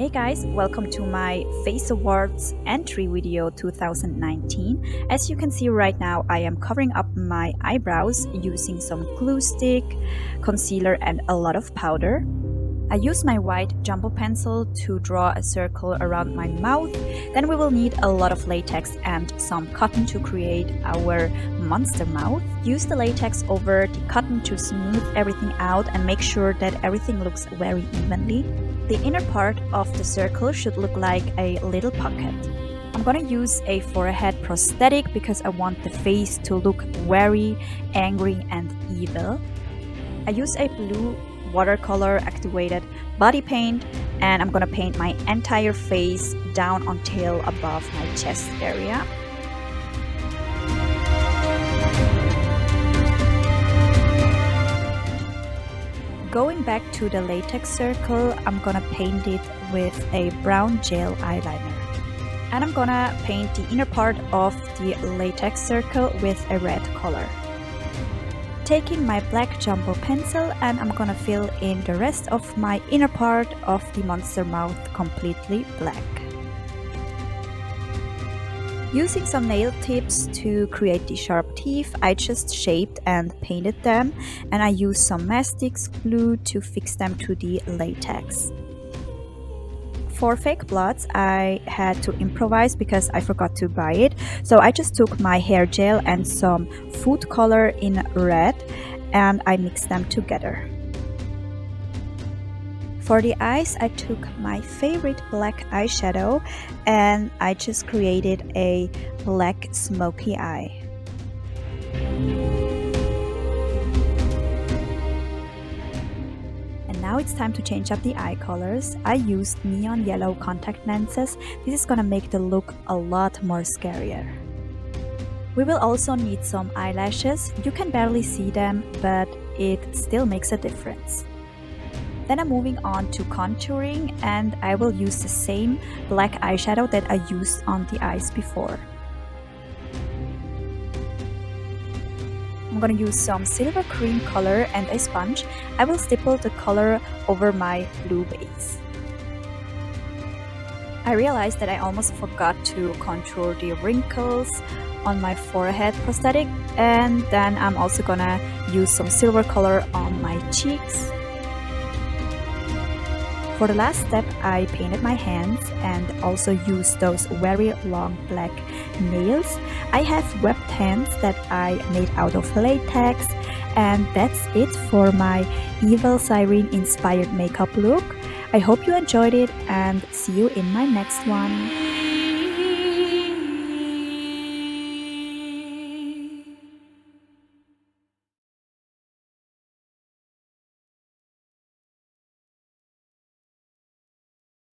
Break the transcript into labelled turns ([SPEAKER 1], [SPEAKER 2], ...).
[SPEAKER 1] Hey guys, welcome to my Face Awards entry video 2019. As you can see right now, I am covering up my eyebrows using some glue stick, concealer and a lot of powder. I use my white jumbo pencil to draw a circle around my mouth. Then we will need a lot of latex and some cotton to create our monster mouth. Use the latex over the cotton to smooth everything out and make sure that everything looks very evenly. The inner part of the circle should look like a little pocket. I'm gonna use a forehead prosthetic because I want the face to look very angry and evil. I use a blue watercolor activated body paint and I'm gonna paint my entire face down until above my chest area. Going back to the latex circle, I'm gonna paint it with a brown gel eyeliner. And I'm gonna paint the inner part of the latex circle with a red color. Taking my black jumbo pencil and I'm gonna fill in the rest of my inner part of the monster mouth completely black. Using some nail tips to create the sharp teeth, I just shaped and painted them, and I used some mastic glue to fix them to the latex. For fake bloods, I had to improvise because I forgot to buy it, so I just took my hair gel and some food color in red and I mixed them together. For the eyes, I took my favorite black eyeshadow and I just created a black smoky eye. And now it's time to change up the eye colors. I used neon yellow contact lenses. This is gonna make the look a lot more scarier. We will also need some eyelashes. You can barely see them, but it still makes a difference. Then I'm moving on to contouring and I will use the same black eyeshadow that I used on the eyes before. I'm gonna use some silver cream color and a sponge. I will stipple the color over my blue base. I realized that I almost forgot to contour the wrinkles on my forehead prosthetic, and then I'm also gonna use some silver color on my cheeks. For the last step, I painted my hands and also used those very long black nails. I have webbed hands that I made out of latex, and that's it for my evil Siren inspired makeup look. I hope you enjoyed it and see you in my next one.